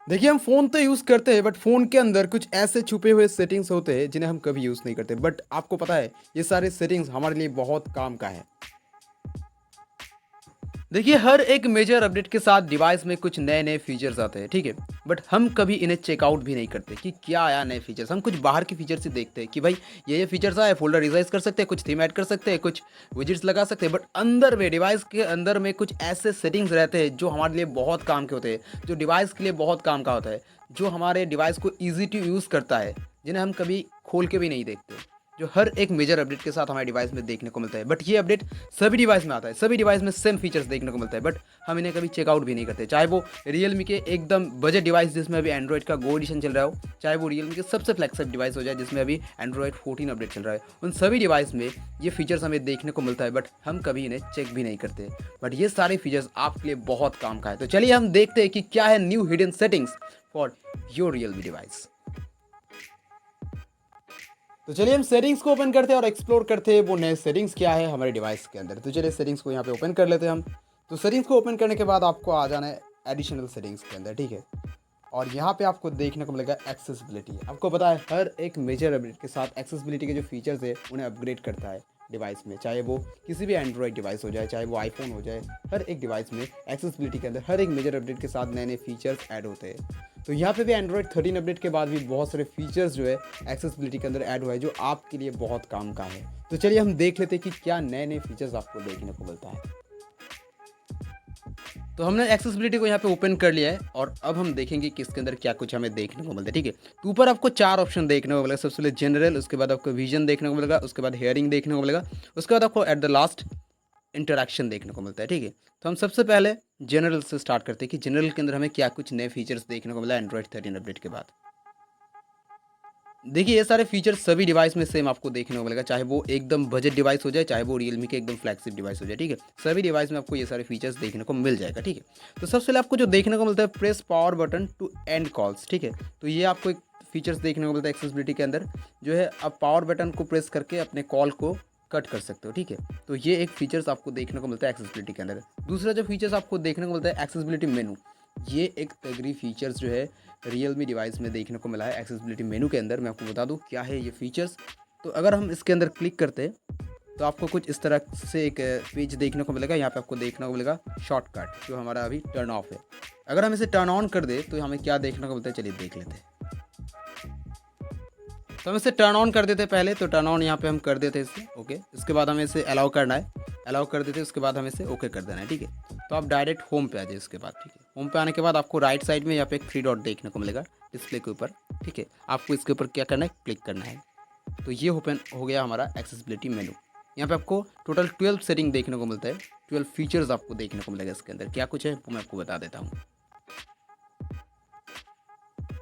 देखिए, हम फ़ोन तो यूज़ करते हैं बट फ़ोन के अंदर कुछ ऐसे छुपे हुए सेटिंग्स होते हैं जिन्हें हम कभी यूज़ नहीं करते। बट आपको पता है ये सारे सेटिंग्स हमारे लिए बहुत काम का है। देखिए, हर एक मेजर अपडेट के साथ डिवाइस में कुछ नए-नए फीचर्स आते हैं, ठीक है? बट हम कभी इन्हें चेकआउट भी नहीं करते कि क्या आया नए फीचर्स। हम कुछ बाहर के फीचर्स ही देखते हैं कि भाई ये फीचर्स आए, फ़ोल्डर रिसाइज़ कर सकते हैं, कुछ थीम ऐड कर सकते हैं, कुछ विजेट्स लगा सकते हैं। बट अंदर में डिवाइस के अंदर में कुछ ऐसे सेटिंग्स रहते हैं जो हमारे लिए बहुत काम के होते हैं, जो डिवाइस के लिए बहुत काम का होता है, जो हमारे डिवाइस को ईज़ी टू यूज़ करता है, जिन्हें हम कभी खोल के भी नहीं देखते। जो हर एक मेजर अपडेट के साथ हमारे डिवाइस में देखने को मिलता है। बट ये अपडेट सभी डिवाइस में आता है, सभी डिवाइस में सेम फीचर्स देखने को मिलता है, बट हम इन्हें कभी चेकआउट भी नहीं करते। चाहे वो रियलमी के एकदम बजट डिवाइस जिसमें अभी एंड्रॉइड का गो एडिशन चल रहा हो, चाहे वो रियलमी के सबसे फ्लैगशिप डिवाइस हो जाए जिसमें अभी एंड्रॉइड 14 अपडेट चल रहा है, उन सभी डिवाइस में ये फीचर्स हमें देखने को मिलता है, बट हम कभी इन्हें चेक भी नहीं करते। बट ये सारे फीचर्स आपके लिए बहुत काम का है। तो चलिए हम देखते हैं कि क्या है new hidden settings for your Realme device. तो चलिए हम सेटिंग्स को ओपन करते हैं और एक्सप्लोर करते हैं वो नए सेटिंग्स क्या है हमारे डिवाइस के अंदर। तो चलिए सेटिंग्स को यहाँ पे ओपन कर लेते हैं हम। तो सेटिंग्स को ओपन करने के बाद आपको आ जाना है एडिशनल सेटिंग्स के अंदर, ठीक है? और यहाँ पे आपको देखने को मिलेगा एक्सेसिबिलिटी। आपको पता है हर एक मेजर अपडेट के साथ एक्सेसिबिलिटी के जो फीचर्स है उन्हें अपग्रेड करता है डिवाइस में, चाहे वो किसी भी एंड्रॉयड डिवाइस हो जाए, चाहे वो आईफोन हो जाए। हर एक डिवाइस में एक्सेसिबिलिटी के अंदर हर एक मेजर अपडेट के साथ नए नए फीचर्स ऐड होते हैं। तो यहाँ पे भी एंड्रॉयड 13 अपडेट के बाद भी बहुत सारे फीचर्स जो है एक्सेसिबिलिटी के अंदर ऐड हुआ है जो आपके लिए बहुत काम का है। तो चलिए हम देख लेते हैं कि क्या नए नए फीचर्स आपको देखने को मिलता है। तो हमने एक्सेसिबिलिटी को यहाँ पे ओपन कर लिया है और अब हम देखेंगे कि इसके अंदर क्या कुछ हमें देखने को मिलता है, ठीक है? तो ऊपर आपको 4 ऑप्शन देखने को मिलेगा। सबसे पहले जनरल, उसके बाद आपको विज़न देखने को मिलेगा, उसके बाद हियरिंग देखने को मिलेगा, उसके बाद आपको एट द लास्ट इंटरैक्शन देखने को मिलता है, ठीक है? तो हम सबसे पहले जनरल से स्टार्ट करते हैं कि जनरल के अंदर हमें क्या कुछ नए फीचर्स देखने को मिला एंड्रॉइड 13 अपडेट के बाद। देखिए, ये सारे फीचर्स सभी डिवाइस में सेम आपको देखने को मिलेगा, चाहे वो एकदम बजट डिवाइस हो जाए, चाहे वो रियलमी के एकदम फ्लैगशिप डिवाइस हो जाए, ठीक है? सभी डिवाइस में आपको ये सारे फीचर्स देखने को मिल जाएगा, ठीक है? तो सबसे पहले आपको जो देखने को मिलता है press power button to end calls, ठीक है? तो ये आपको एक फीचर्स देखने को मिलता है एक्सेसिबिलिटी के अंदर, जो है आप पावर बटन को प्रेस करके अपने कॉल को कट कर सकते हो, ठीक है? तो ये एक फीचर्स आपको देखने को मिलता है एक्सेसिबिलिटी के अंदर। दूसरा जो फीचर्स आपको देखने को मिलता है एक्सेसिबिलिटी मेनू। ये एक तगड़ी फीचर्स जो है रियलमी डिवाइस में देखने को मिला है एक्सेसिबिलिटी मेनू के अंदर। मैं आपको बता दूं क्या है ये फीचर्स। तो अगर हम इसके अंदर क्लिक करते हैं तो आपको कुछ इस तरह से एक पेज देखने को मिलेगा। यहाँ पे आपको देखने को मिलेगा शॉर्टकट जो हमारा अभी टर्न ऑफ है। अगर हम इसे टर्न ऑन कर दे तो हमें क्या देखने को मिलता है, चलिए देख लेते हैं। तो हम इसे टर्न ऑन कर देते हैं पहले, तो टर्न ऑन यहाँ पे हम कर देते हैं इसे, ओके। इसके बाद हमें इसे अलाउ करना है, अलाउ कर देते हैं, उसके बाद हमें इसे ओके कर देना है, ठीक है। तो आप डायरेक्ट होम पे आ जाए इसके बाद, ठीक है। होम पे आने के बाद आपको राइट साइड में यहाँ पे एक 3 डॉट देखने को मिलेगा डिस्प्ले के ऊपर, ठीक है। आपको इसके ऊपर क्या करना है, क्लिक करना है। तो ये ओपन हो गया हमारा एक्सेसिबिलिटी मेनू। यहाँ पे आपको टोटल 12 सेटिंग देखने को मिलता है, 12 फीचर्स आपको देखने को मिलेगा। इसके अंदर क्या कुछ है वो मैं आपको बता देता हूँ।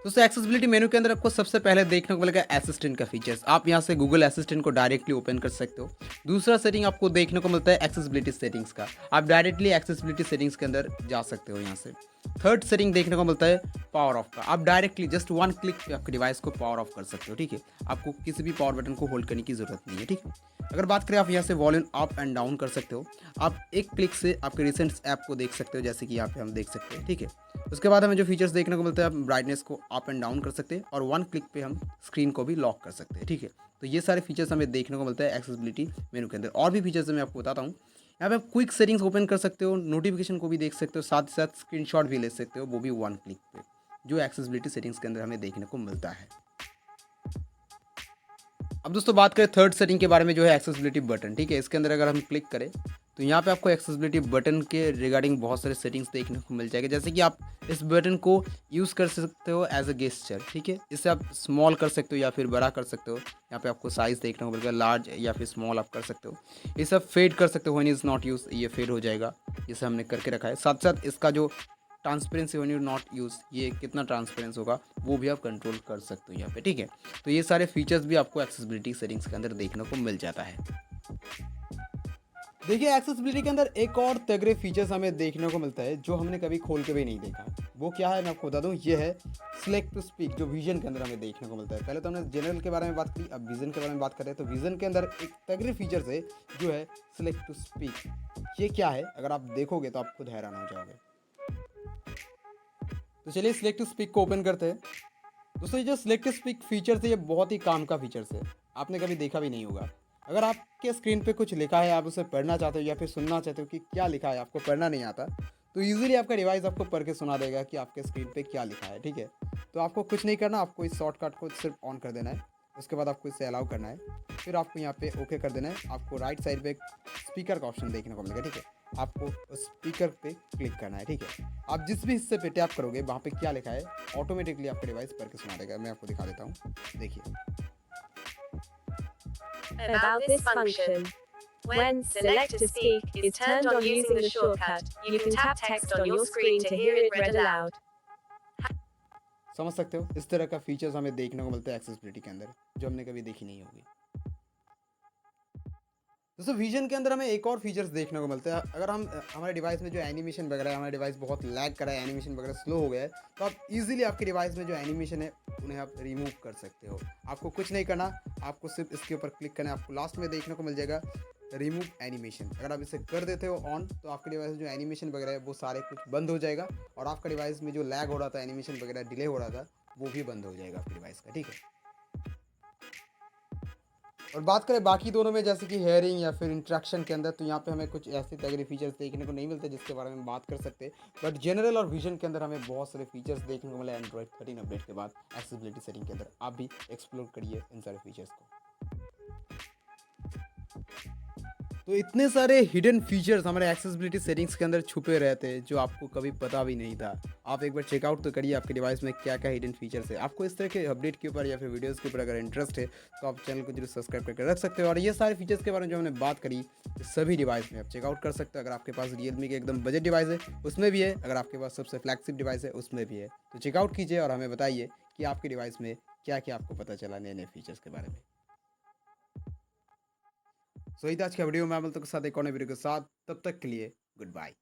दोस्तों, एक्सेसिबिलिटी मेनू के अंदर आपको सबसे पहले देखने को मिलेगा असिस्टेंट का फीचर्स। आप यहाँ से गूगल असिस्टेंट को डायरेक्टली ओपन कर सकते हो। दूसरा सेटिंग आपको देखने को मिलता है एक्सेसिबिलिटी सेटिंग्स का। आप डायरेक्टली एक्सेसिबिलिटी सेटिंग्स के अंदर जा सकते हो यहाँ से। थर्ड सेटिंग देखने को मिलता है पावर ऑफ का। आप डायरेक्टली जस्ट वन क्लिक पे आपके डिवाइस को पावर ऑफ कर सकते हो, ठीक है। आपको किसी भी पावर बटन को होल्ड करने की जरूरत नहीं है, ठीक है। अगर बात करें, आप यहाँ से वॉल्यूम अप एंड डाउन कर सकते हो। आप एक क्लिक से आपके रिसेंट्स ऐप को देख सकते हो, जैसे कि यहाँ पे हम देख सकते हैं, ठीक है। उसके बाद हमें जो फीचर्स देखने को मिलता है, आप ब्राइटनेस को अप एंड डाउन कर सकते हैं और वन क्लिक पे हम स्क्रीन को भी लॉक कर सकते हैं, ठीक है। तो ये सारे फीचर्स हमें देखने को मिलता है एक्सेसिबिलिटी मेनू के अंदर। और भी फीचर्स मैं आपको बताता हूँ। यहाँ पे आप क्विक सेटिंग्स ओपन कर सकते हो, नोटिफिकेशन को भी देख सकते हो, साथ ही साथ स्क्रीनशॉट भी ले सकते हो, वो भी वन क्लिक पे, जो एक्सेसिबिलिटी सेटिंग्स के अंदर हमें देखने को मिलता है। अब दोस्तों बात करें थर्ड सेटिंग के बारे में, जो है एक्सेसिबिलिटी बटन, ठीक है। इसके अंदर अगर हम क्लिक करें तो यहाँ पे आपको एक्सेसिबिलिटी बटन के रिगार्डिंग बहुत सारे सेटिंग्स देखने को मिल जाएगा। जैसे कि आप इस बटन को यूज़ कर सकते हो एज अ गेस्चर, ठीक है। इसे आप स्मॉल कर सकते हो या फिर बड़ा कर सकते हो। यहाँ पे आपको साइज़ देखने को मिलेगा, लार्ज या फिर स्मॉल आप कर सकते हो। इसे आप फेड कर सकते हो, व्हेन इज़ नॉट यूज, ये फेड हो जाएगा। इसे हमने करके रखा है। साथ साथ इसका जो transparency when you not use, ये कितना ट्रांसपेरेंस होगा वो भी आप कंट्रोल कर सकते हो यहाँ पे, ठीक है। तो ये सारे फीचर्स भी आपको एक्सेसिबिलिटी सेटिंग्स के अंदर देखने को मिल जाता है। देखिए, एक्सेसिबिलिटी के अंदर एक और तगड़े फीचर्स हमें देखने को मिलता है जो हमने कभी खोल के भी नहीं देखा। वो क्या है, मैं आपको बता दूं, ये है सिलेक्ट टू स्पीक, जो विजन के अंदर हमें देखने को मिलता है। पहले तो हमने जनरल के बारे में बात की, अब विजन के बारे में बात करें तो विजन के अंदर एक तगड़े फीचर्स है जो है सिलेक्ट टू स्पीक। ये क्या है, अगर आप देखोगे तो आप खुद हैरान हो जाओगे। तो चलिए सिलेक्ट स्पीक को ओपन करते हैं। दोस्तों ये जो सिलेक्ट स्पीक फीचर्स है ये बहुत ही काम का फीचर्स है, आपने कभी देखा भी नहीं होगा। अगर आपके स्क्रीन पे कुछ लिखा है, आप उसे पढ़ना चाहते हो या फिर सुनना चाहते हो कि क्या लिखा है, आपको पढ़ना नहीं आता, तो ईज़िली आपका डिवाइस आपको पढ़ के सुना देगा कि आपके स्क्रीन पे क्या लिखा है, ठीक है। तो आपको कुछ नहीं करना, आपको इस शॉर्टकट को सिर्फ ऑन कर देना है। उसके बाद आपको इसे अलाउ करना है, फिर आपको यहाँ पे ओके कर देना है। आपको राइट साइड पे एक स्पीकर का ऑप्शन देखने को मिलेगा, ठीक है। आपको उस स्पीकर पे क्लिक करना है, ठीक है। आप जिस भी हिस्से पे टैप करोगे वहाँ पे क्या लिखा है ऑटोमेटिकली आपका डिवाइस पढ़ के सुना देगा। मैं आपको दिखा देता हूँ, देखिए। About this function. When Select to Speak is turned on using the shortcut, you can tap text on your screen to hear it read aloud. समझ सकते हो, इस तरह का फीचर्स हमें देखने को मिलता है एक्सेसिबिलिटी के अंदर, जो हमने कभी देखी नहीं होगी। दोस्तों विजन के अंदर हमें एक और फीचर्स देखने को मिलता है। अगर हम हमारे डिवाइस में जो एनिमेशन वगैरह है, हमारा डिवाइस बहुत लैग कर रहा है, एनिमेशन वगैरह स्लो हो गया है, तो आप इजीली आपके डिवाइस में जो एनिमेशन है उन्हें आप रिमूव कर सकते हो। आपको कुछ नहीं करना, आपको सिर्फ इसके ऊपर क्लिक करना है। आपको लास्ट में देखने को मिल जाएगा रिमूव एनिमेशन। अगर आप इसे कर देते हो ऑन, तो आपके डिवाइस में जो एनिमेशन वगैरह है वो सारे कुछ बंद हो जाएगा, और आपका डिवाइस में जो लैग हो रहा था, एनिमेशन वगैरह डिले हो रहा था, वो भी बंद हो जाएगा आपके डिवाइस का, ठीक है। और बात करें बाकी दोनों में, जैसे कि हेयरिंग या फिर इंट्रैक्शन के अंदर, तो यहाँ पे हमें कुछ ऐसे तगड़े फीचर्स देखने को नहीं मिलते जिसके बारे में बात कर सकते। बट जनरल और विजन के अंदर हमें बहुत सारे फीचर्स देखने को मिले एंड्रॉयड 13 अपडेट के बाद एक्सेसिबिलिटी सेटिंग के अंदर। आप भी एक्सप्लोर करिए इन सारे फीचर्स को। तो इतने सारे हिडन फीचर्स हमारे एक्सेसिबिलिटी सेटिंग्स के अंदर छुपे रहते हैं जो आपको कभी पता भी नहीं था। आप एक बार चेकआउट तो करिए आपके डिवाइस में क्या क्या हिडन फीचर्स है। आपको इस तरह के अपडेट के ऊपर या फिर वीडियोस के ऊपर अगर इंटरेस्ट है तो आप चैनल को जरूर सब्सक्राइब करके रख सकते हो। और ये सारे फीचर्स के बारे में जो हमने बात करी, सभी डिवाइस में आप चेकआउट कर सकते हो। अगर आपके पास रियलमी के एकदम बजट डिवाइस है उसमें भी है, अगर आपके पास सबसे फ्लैगशिप डिवाइस है उसमें भी है, तो चेकआउट कीजिए और हमें बताइए कि आपके डिवाइस में क्या क्या आपको पता चला नए नए फीचर्स के बारे में। सो यही था आज का वीडियो में, मैं मिलता हूं के साथ एक और नए वीडियो के साथ। तब तक के लिए गुड बाय।